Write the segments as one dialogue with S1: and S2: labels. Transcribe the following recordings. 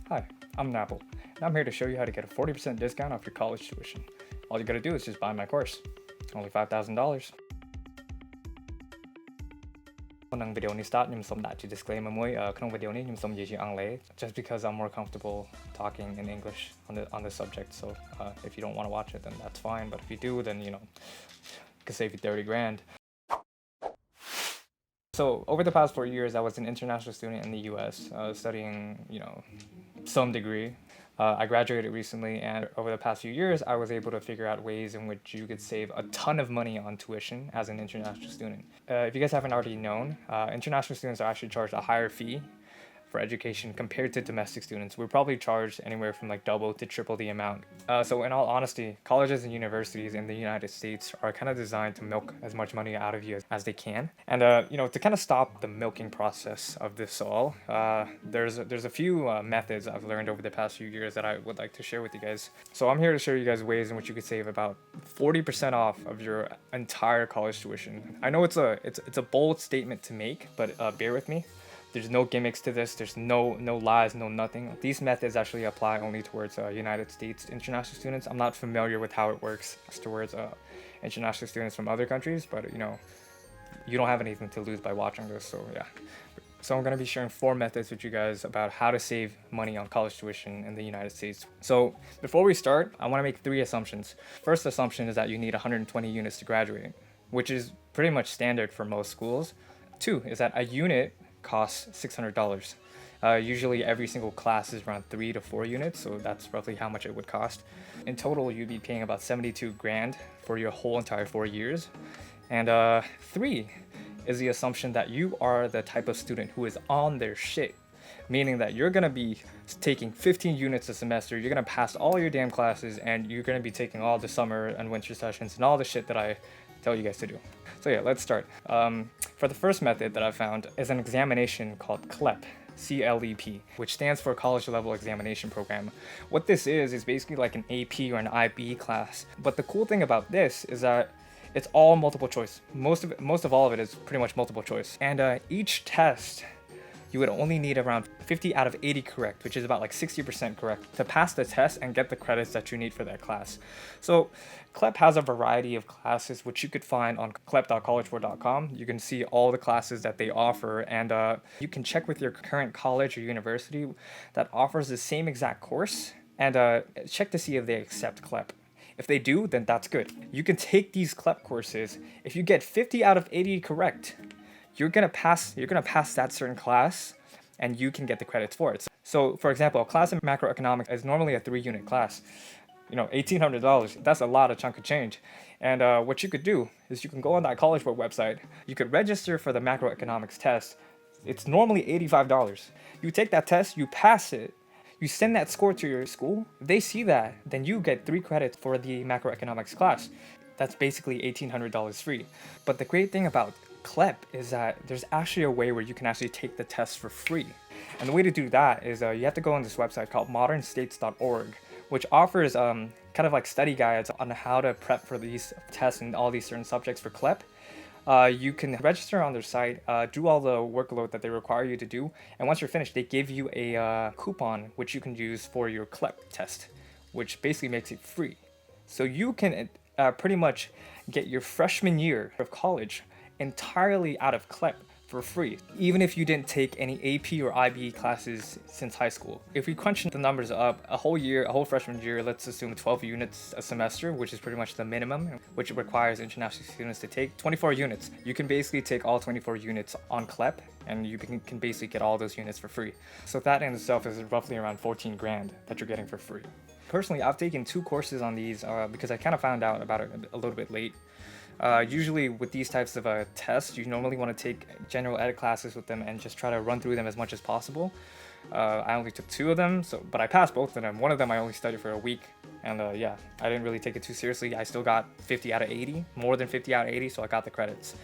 S1: Hi, I'm Napple, and I'm here to show you how to get a 40% discount off your college tuition. All you gotta do is just buy my course. Only $5,000. Nang video ni start ខ្ញុំសូមដាក់ជា disclaimer មួយក្នុង video នេះខ្ញុំសូមនិយាយជាអង់គ្លេស just because I'm more comfortable talking in English on this subject. So if you don't want to watch it, then that's fine. But if you do, then it could save you 30 grand. So over the past 4 years, I was an international student in the U.S. Studying, some degree. I graduated recently, and over the past few years, I was able to figure out ways in which you could save a ton of money on tuition as an international student. If you guys haven't already known, international students are actually charged a higher fee for education compared to domestic students. We're probably charged anywhere from like double to triple the amount. So in all honesty, colleges and universities in the United States are kind of designed to milk as much money out of you as they can. And to kind of stop the milking process of this all, there's a few methods I've learned over the past few years that I would like to share with you guys. So I'm here to show you guys ways in which you could save about 40% off of your entire college tuition. I know it's a bold statement to make, but bear with me. There's no gimmicks to this. There's no lies, no nothing. These methods actually apply only towards United States international students. I'm not familiar with how it works towards international students from other countries, but you don't have anything to lose by watching this. So yeah. So I'm going to be sharing 4 methods with you guys about how to save money on college tuition in the United States. So before we start, I want to make 3 assumptions. First assumption is that you need 120 units to graduate, which is pretty much standard for most schools. 2 is that a unit costs $600. Usually every single class is around 3 to 4 units, so that's roughly how much it would cost. In total, you'd be paying about 72 grand for your whole entire 4 years. And 3 is the assumption that you are the type of student who is on their shit, meaning that you're gonna be taking 15 units a semester, you're gonna pass all your damn classes, and you're gonna be taking all the summer and winter sessions and all the shit that I tell you guys to do. So yeah, let's start. For the first method that I found is an examination called Clep, CLEP, which stands for College Level Examination Program. What this is basically like an AP or an IB class. But the cool thing about this is that it's all multiple choice. Most of all of it is pretty much multiple choice. And each test, you would only need around 50 out of 80 correct, which is about like 60% correct, to pass the test and get the credits that you need for that class. So Clep has a variety of classes which you could find on clep.collegeboard.com. You can see all the classes that they offer, and you can check with your current college or university that offers the same exact course, and check to see if they accept Clep. If they do, then that's good. You can take these Clep courses. If you get 50 out of 80 correct, you're gonna pass that certain class, and you can get the credits for it. So for example, a class in macroeconomics is normally a 3-unit class. $1,800, that's a lot of chunk of change. And what you could do is you can go on that College Board website, you could register for the macroeconomics test. It's normally $85. You take that test, you pass it, you send that score to your school, if they see that, then you get 3 credits for the macroeconomics class. That's basically $1,800 free. But the great thing about Clep is that there's actually a way where you can actually take the test for free. And the way to do that is you have to go on this website called modernstates.org, which offers kind of like study guides on how to prep for these tests and all these certain subjects for Clep. You can register on their site, do all the workload that they require you to do, and once you're finished, they give you a coupon which you can use for your Clep test, which basically makes it free. So you can pretty much get your freshman year of college entirely out of Clep for free, even if you didn't take any AP or IB classes since high school. If we crunch the numbers up, a whole freshman year, let's assume 12 units a semester, which is pretty much the minimum, which requires international students to take 24 units. You can basically take all 24 units on Clep, and you can basically get all those units for free. So that in itself is roughly around 14 grand that you're getting for free. Personally, I've taken 2 courses on these because I kind of found out about it a little bit late. Usually with these types of tests, you normally want to take general ed classes with them and just try to run through them as much as possible. I only took 2 of them, but I passed both of them. One of them I only studied for a week, and yeah, I didn't really take it too seriously. I still got 50 out of 80, more than 50 out of 80, so I got the credits.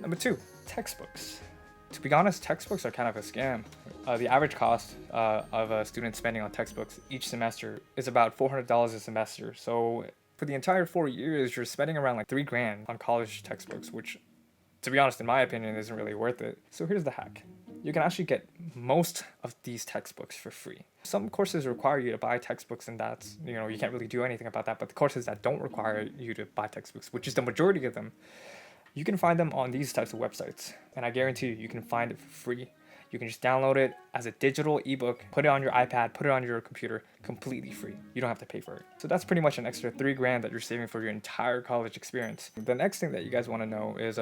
S1: Number 2, textbooks. To be honest, textbooks are kind of a scam. The average cost of a student spending on textbooks each semester is about $400 a semester. So for the entire 4 years, you're spending around like 3 grand on college textbooks, which, to be honest, in my opinion, isn't really worth it. So here's the hack. you can actually get most of these textbooks for free. Some courses require you to buy textbooks, and that's, you can't really do anything about that. But the courses that don't require you to buy textbooks, which is the majority of them, you can find them on these types of websites. And I guarantee you can find it for free. You can just download it as a digital ebook, put it on your iPad, put it on your computer, completely free. You don't have to pay for it. So that's pretty much an extra $3,000 that you're saving for your entire college experience. The next thing that you guys want to know is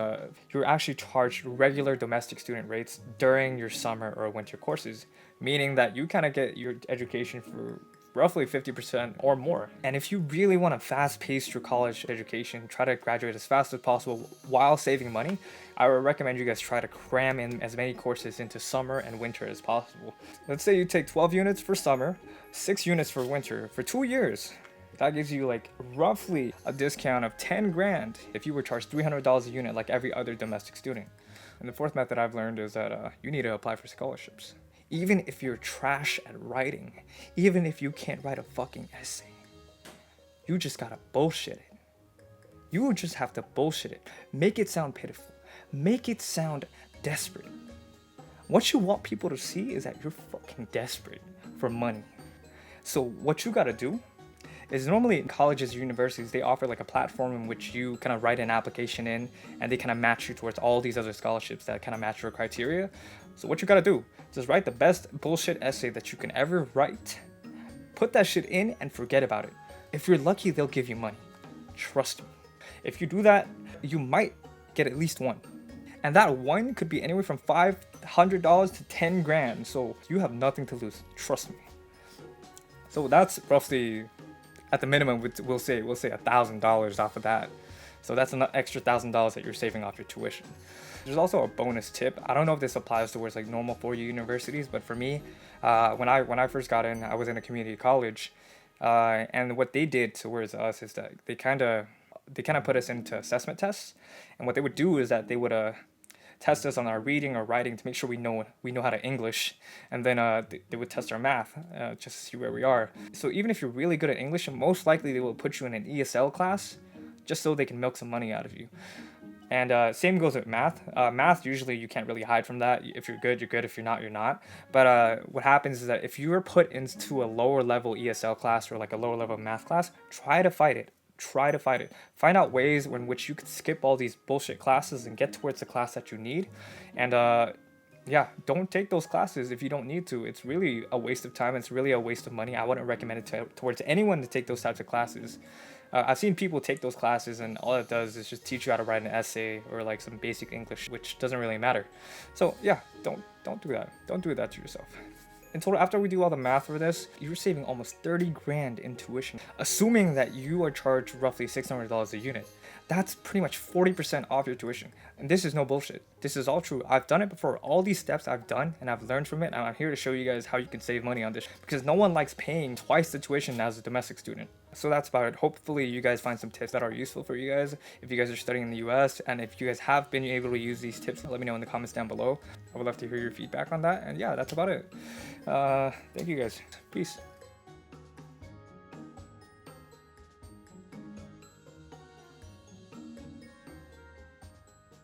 S1: you're actually charged regular domestic student rates during your summer or winter courses, meaning that you kind of get your education for roughly 50% or more. And if you really want to fast-pace your college education, try to graduate as fast as possible while saving money, I would recommend you guys try to cram in as many courses into summer and winter as possible. Let's say you take 12 units for summer, 6 units for winter, for 2 years. That gives you like roughly a discount of $10,000 if you were charged $300 a unit like every other domestic student. And the fourth method I've learned is that you need to apply for scholarships. Even if you're trash at writing, even if you can't write a fucking essay, you just gotta bullshit it. You just have to bullshit it. Make it sound pitiful. Make it sound desperate. What you want people to see is that you're fucking desperate for money. So what you gotta do is, normally in colleges or universities, they offer like a platform in which you kind of write an application in, and they kind of match you towards all these other scholarships that kind of match your criteria. So what you gotta do is just write the best bullshit essay that you can ever write, put that shit in, and forget about it. If you're lucky, they'll give you money. Trust me. If you do that, you might get at least one. And that one could be anywhere from $500 to $10,000. So you have nothing to lose. Trust me. So that's roughly, at the minimum, we'll say $1,000 off of that. So that's an extra $1,000 that you're saving off your tuition. There's also a bonus tip. I don't know if this applies towards like normal 4-year universities, but for me, when I first got in, I was in a community college, and what they did towards us is that they kind of put us into assessment tests, and what they would do is that they would test us on our reading or writing to make sure we know how to English, and then they would test our math just to see where we are. So even if you're really good at English, most likely they will put you in an ESL class just so they can milk some money out of you. And same goes with math. Math, usually you can't really hide from that. If you're good, you're good. If you're not, you're not. But what happens is that if you are put into a lower level ESL class or like a lower level math class, try to fight it. Find out ways in which you can skip all these bullshit classes and get towards the class that you need. And yeah, don't take those classes if you don't need to. It's really a waste of time. It's really a waste of money. I wouldn't recommend it towards anyone to take those types of classes. I've seen people take those classes and all it does is just teach you how to write an essay or like some basic English, which doesn't really matter. So yeah, don't do that. Don't do that to yourself. In total, after we do all the math for this, you're saving almost $30,000 in tuition, assuming that you are charged roughly $600 a unit. That's pretty much 40% off your tuition. And this is no bullshit. This is all true. I've done it before. All these steps I've done and I've learned from it, and I'm here to show you guys how you can save money on this, because no one likes paying twice the tuition as a domestic student. So that's about it. Hopefully you guys find some tips that are useful for you guys if you guys are studying in the US, and if you guys have been able to use these tips, let me know in the comments down below. I would love to hear your feedback on that. And yeah, that's about it. Thank you guys. Peace.